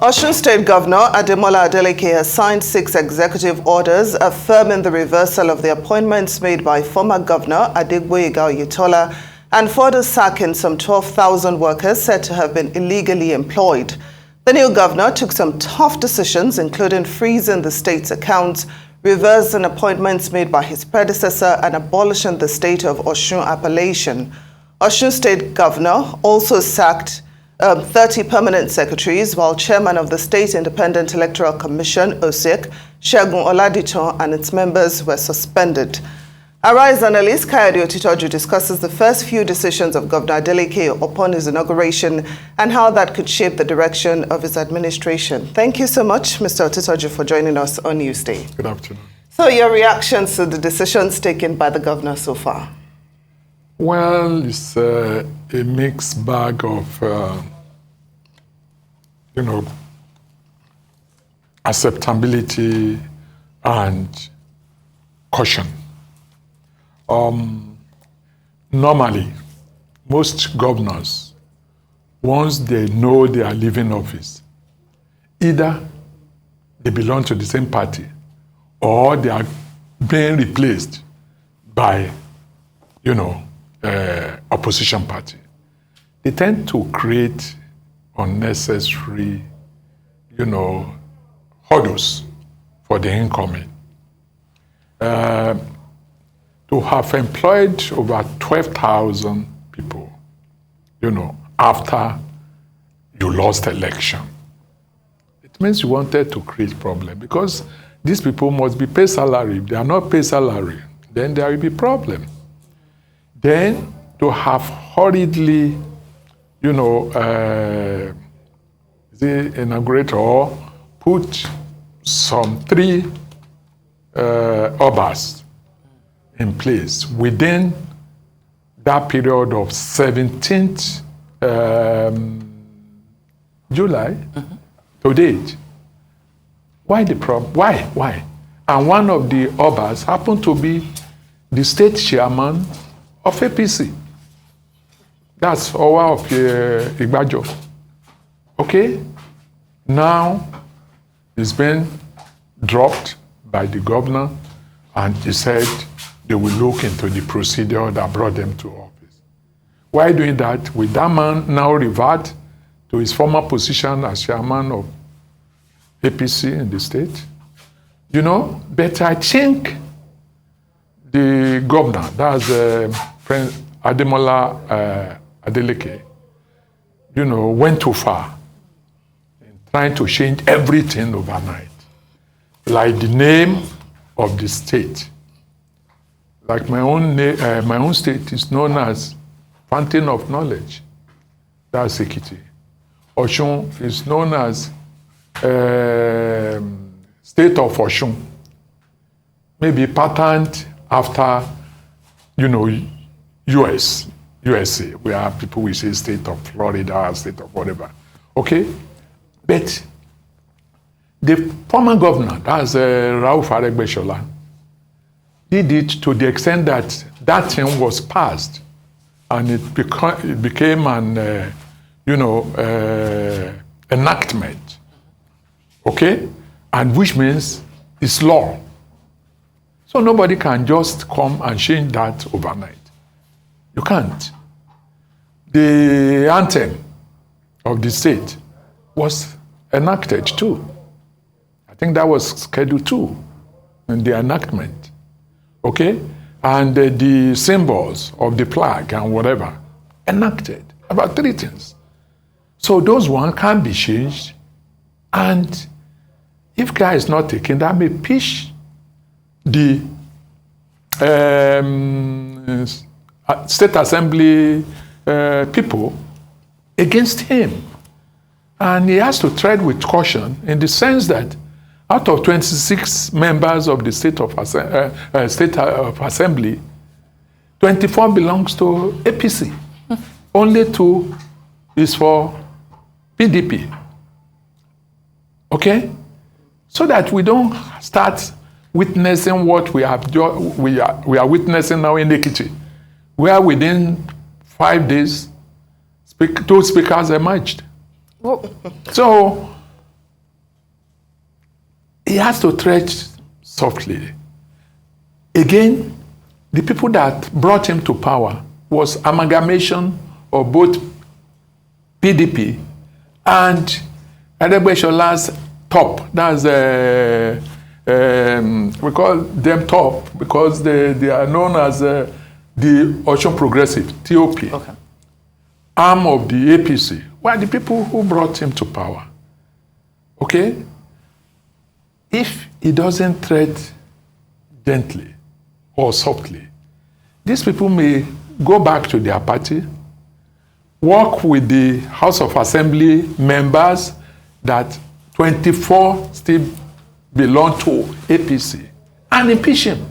Osun State Governor Adeleke has signed 6 executive orders affirming the reversal of the appointments made by former Governor Oyetola and further sacking some 12,000 workers said to have been illegally employed. The new governor took some tough decisions, including freezing the state's accounts, reversing appointments made by his predecessor, and abolishing the state of Osun appellation. Osun State Governor also sacked 30 permanent secretaries, while chairman of the State Independent Electoral Commission, OSEC, Segun Oladiton, and its members were suspended. Arise analyst Kayode Otitoju discusses the first few decisions of Governor Adeleke upon his inauguration and how that could shape the direction of his administration. Thank you so much, Mr. Otitoju, for joining us on Newsday. Good afternoon. So your reactions to the decisions taken by the governor so far? Well, it's a mixed bag of, acceptability and caution. Normally, most governors, once they know they are leaving office, either they belong to the same party or they are being replaced by, opposition party. They tend to create unnecessary, hurdles for the incoming. To have employed over 12,000 people, after you lost election, it means you wanted to create problem because these people must be paid salary. If they are not paid salary, then there will be problem. Then to have hurriedly, inaugurate or put some 3 obas in place within that period of 17th July to date. Why the problem? Why? And one of the obas happened to be the state chairman of APC. That's Owa of Igbajo. Okay? Now, it's been dropped by the governor, and he said they will look into the procedure that brought them to office. Why doing that? Will that man now revert to his former position as chairman of APC in the state? But I think the governor, that's Adeleke, went too far in trying to change everything overnight. Like the name of the state. Like my own state is known as Fountain of Knowledge. That's Ekiti. Osun is known as State of Osun. Maybe patterned after, USA, where people will say State of Florida, State of whatever. Okay? But the former governor, that's Rauf Aregbesola, did it to the extent that that thing was passed and it became an, enactment. Okay? And which means it's law. So nobody can just come and change that overnight. You can't. The anthem of the state was enacted too. I think that was Schedule 2 in the enactment. Okay? And the symbols of the flag and whatever, enacted. About 3 things. So those ones can be changed. And if care is not taken, that may push the State Assembly people against him. And he has to tread with caution in the sense that out of 26 members of the State of Assembly, 24 belongs to APC. Only 2 is for PDP. Okay? So that we don't start witnessing what we are witnessing now in Ekiti, where within 5 days, 2 speakers emerged. So he has to tread softly. Again, the people that brought him to power was amalgamation of both PDP and Adegbeshola's top. That's we call them top because they are known as the Osun Progressive, TOP, arm of the APC. Were the people who brought him to power. Okay? If he doesn't tread gently or softly, these people may go back to their party, work with the House of Assembly members that 24 still belong to APC and impeach him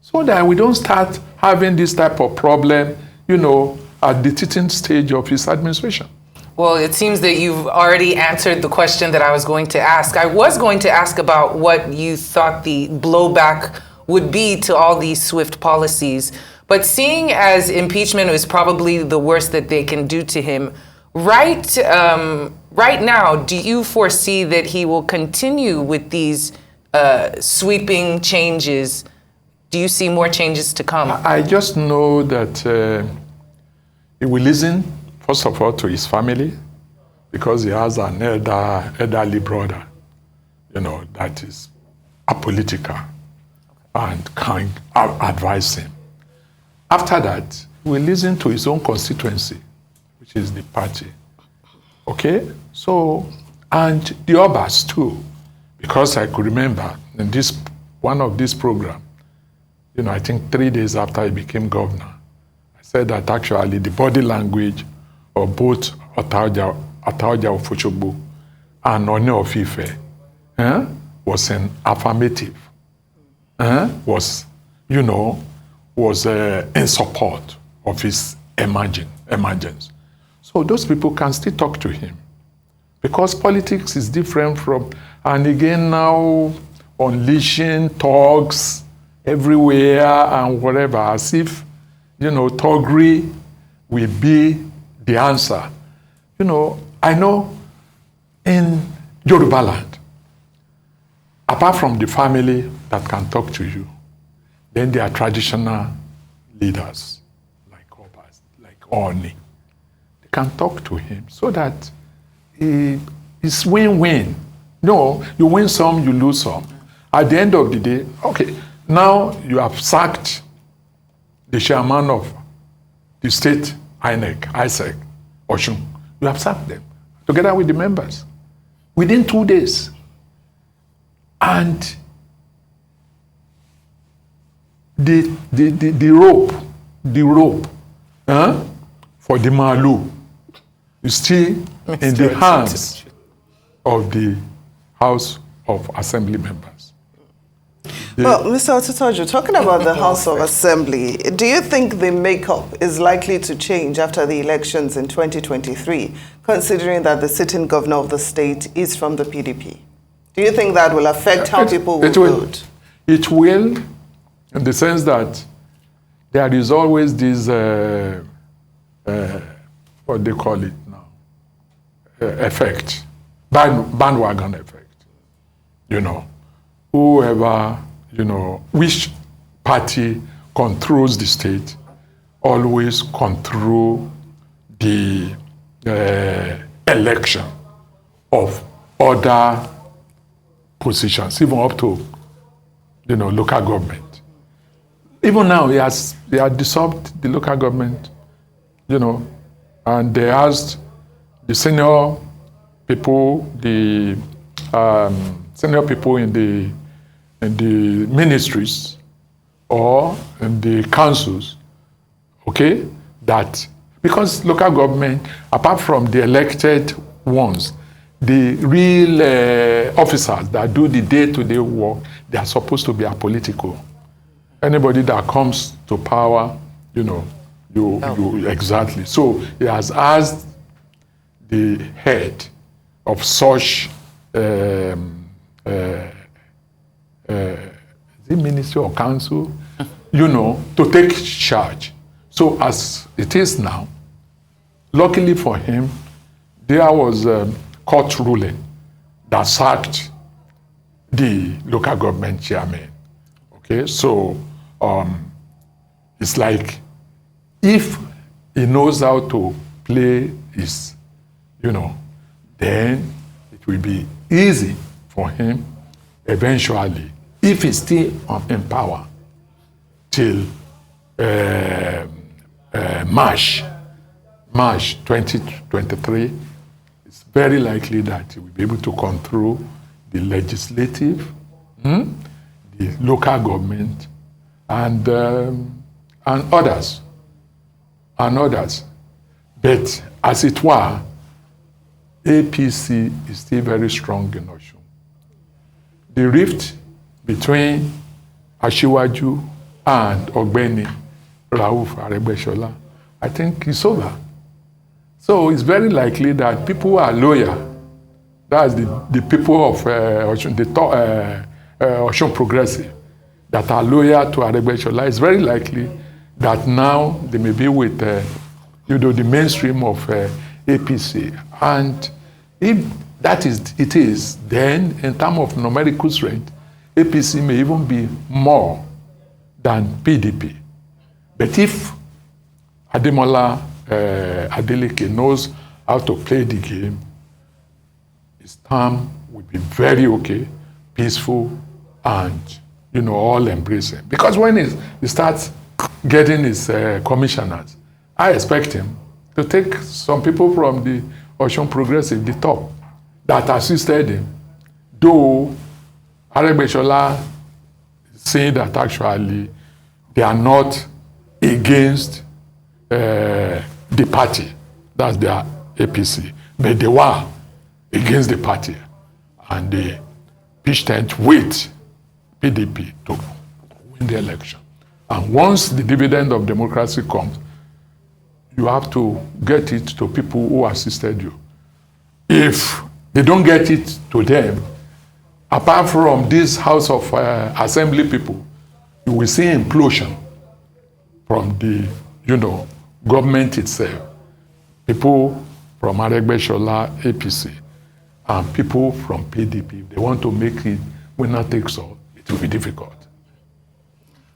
so that we don't start having this type of problem, at the teething stage of his administration. Well, it seems that you've already answered the question that I was going to ask. I was going to ask about what you thought the blowback would be to all these swift policies. But seeing as impeachment is probably the worst that they can do to him, right now, do you foresee that he will continue with these sweeping changes? Do you see more changes to come? I just know that he will listen, first of all, to his family, because he has an elderly brother, that is apolitical and can advise him. After that, he will listen to his own constituency, which is the party. Okay? So, and the Obas too, because I could remember in one of these programs, I think 3 days after he became governor, I said that actually the body language of both Otitoju of Oshogbo and Oni of Ife was an affirmative, was in support of his emergence. So those people can still talk to him because politics is different from, and again now unleashing thugs everywhere and whatever, as if, thuggery will be the answer. I know in Yoruba land, apart from the family that can talk to you, then there are traditional leaders like Obas, like Oni. They can talk to him so that it's win-win. No, you win some, you lose some. At the end of the day, okay, now you have sacked the chairman of the state ISEC, Osun. You have sacked them together with the members within 2 days. And the rope for the Malu is still in the hands of the House of Assembly members. Well, Mr. Otitoju, talking about the House of Assembly, do you think the makeup is likely to change after the elections in 2023, considering that the sitting governor of the state is from the PDP? Do you think that will affect how people will vote? It will, in the sense that there is always this, what they call it now, effect, bandwagon effect. Whoever, which party controls the state always control the election of other positions, even up to, local government. Even now, they have dissolved the local government, and they asked the senior people, in the ministries or in the councils, okay, that because local government, apart from the elected ones, the real officers that do the day-to-day work, they are supposed to be apolitical. Anybody that comes to power, you exactly. So he has asked the head of such the ministry or council, to take charge. So as it is now, luckily for him, there was a court ruling that sacked the local government chairman. Okay, so it's like if he knows how to play his, then it will be easy for him eventually, if he's still in power till March 2023, it's very likely that he will be able to control the legislative, the local government, and others. But as it were, APC is still very strong in Osun. The rift between Asiwaju and Ogbeni Rauf Aregbesola, I think it's over. So it's very likely that people who are loyal, that's the people of Osun, Osun Progressive, that are loyal to Aregbesola, it's very likely that now they may be with the mainstream of APC. And if that is it is, then in terms of numerical strength, APC may even be more than PDP. But if Adeleke knows how to play the game, his term will be very okay, peaceful, and all embracing. Because when he starts getting his commissioners, I expect him to take some people from the Osun Progressive, the top, that assisted him. Though Aregbesola is saying that actually they are not against the party, that's their APC, but they were against the party, and they pitched tent with PDP to win the election. And once the dividend of democracy comes, you have to get it to people who assisted you. If they don't get it to them, apart from this House of Assembly people, you will see implosion from the, government itself. People from Aregbesola, APC, and people from PDP. If they want to make it winner takes all, it will be difficult.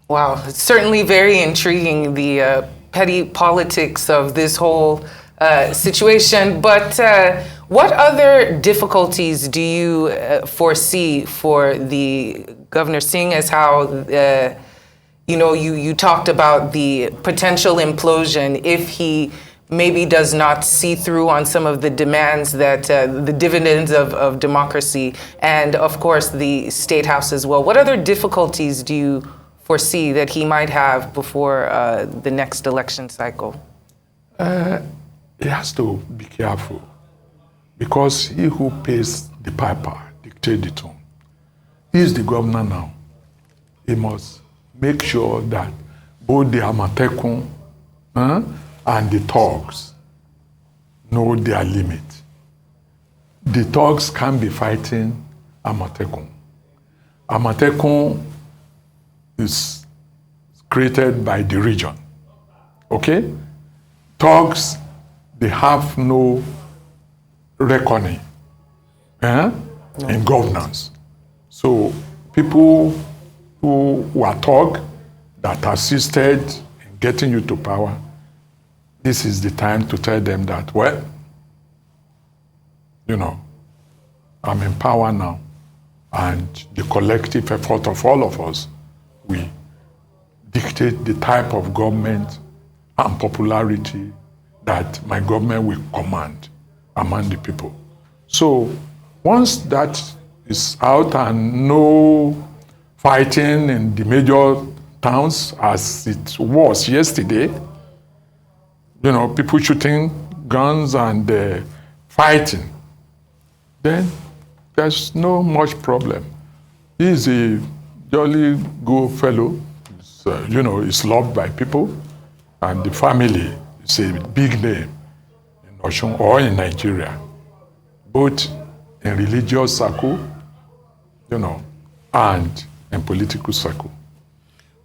Wow, it's certainly very intriguing, the petty politics of this whole situation. But what other difficulties do you foresee for the governor, seeing as how you talked about the potential implosion if he maybe does not see through on some of the demands that the dividends of democracy, and of course the State House as well. What other difficulties do you foresee that he might have before the next election cycle? He has to be careful, because he who pays the piper dictates the tone. He is the governor now. He must make sure that both the Amatekun and the thugs know their limit. The thugs can't be fighting Amatekun. Amatekun is created by the region. Okay? Thugs, they have no reckoning in governance. So people who are thugs that assisted in getting you to power, this is the time to tell them that, well, I'm in power now, and the collective effort of all of us, we dictate the type of government and popularity that my government will command among the people. So once that is out and no fighting in the major towns as it was yesterday, people shooting guns and fighting, then there's no much problem. He's a jolly good fellow. He's loved by people, and the family is a big name in Osun or in Nigeria, both in religious circle, and in political circle.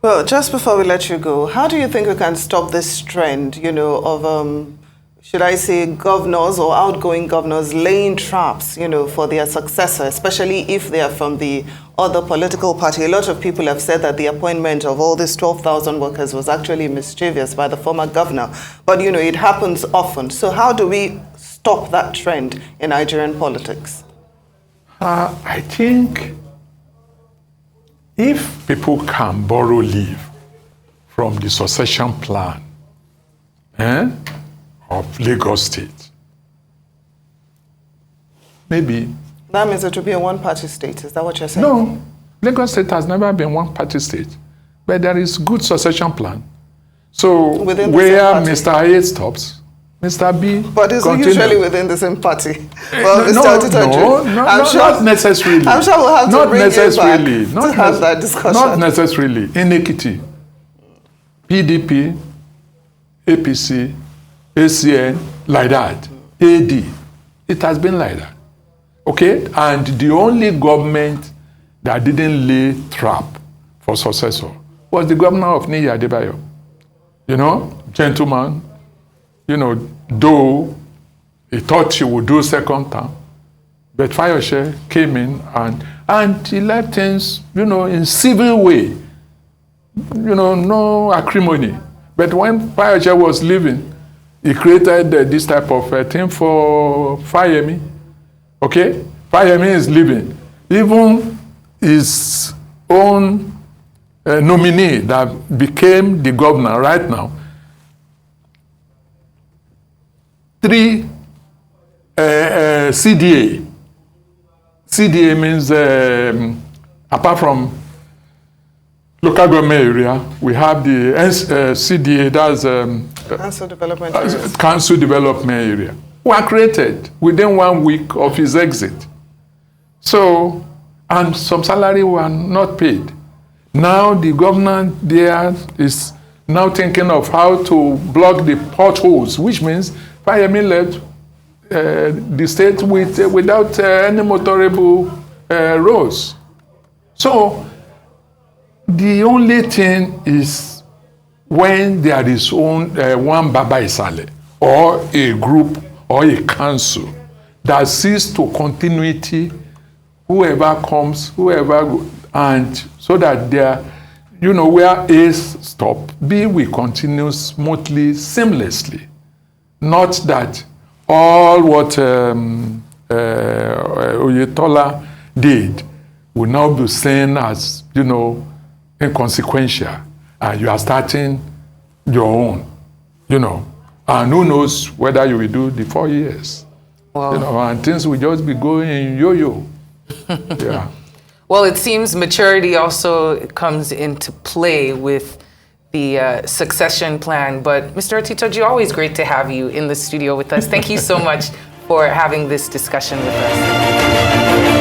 Well, just before we let you go, how do you think we can stop this trend, of should I say, governors or outgoing governors laying traps, for their successor, especially if they are from the other political party. A lot of people have said that the appointment of all these 12,000 workers was actually mischievous by the former governor. But, it happens often. So how do we stop that trend in Nigerian politics? I think if people can borrow leave from the succession plan of Lagos State, maybe. That means it will be a one-party state. Is that what you're saying? No, Lagos State has never been one-party state, but there is good succession plan. So within where Mr. A stops, Mr. B But it's continues. usually within the same party. Well, No, Mr. Otitoju, not necessarily. I'm sure we'll have to not bring necessarily. you back to have that discussion. Not necessarily. In Ekiti, PDP, APC, ACN, like that. AD. It has been like that. Okay? And the only government that didn't lay trap for successor was the governor of Niyi Adebayo. Gentleman, though he thought he would do second term, but Fayose came in and he left things, in civil way. No acrimony. But when Fayose was leaving, he created this type of thing for Fayemi. Okay? Fayemi is leaving. Even his own nominee that became the governor right now, 3 CDA. CDA means, apart from local government area, we have the CDA, that's Council Development Area. Council Development Area, were created within 1 week of his exit. So, and some salary were not paid. Now the government there is now thinking of how to block the potholes, which means Fayemi left the state without any motorable roads. So the only thing is when there is one Baba Isale or a group or a council that sees to continuity, whoever comes, and so that there, where A stop, B will continue smoothly, seamlessly. Not that all what Oyetola did will now be seen as, inconsequential, and you are starting your own, and who knows whether you will do the 4 years. Wow. And things will just be going yo-yo. Yeah. Well, it seems maturity also comes into play with the succession plan. But Mr. Otitoju, always great to have you in the studio with us. Thank you so much for having this discussion with us.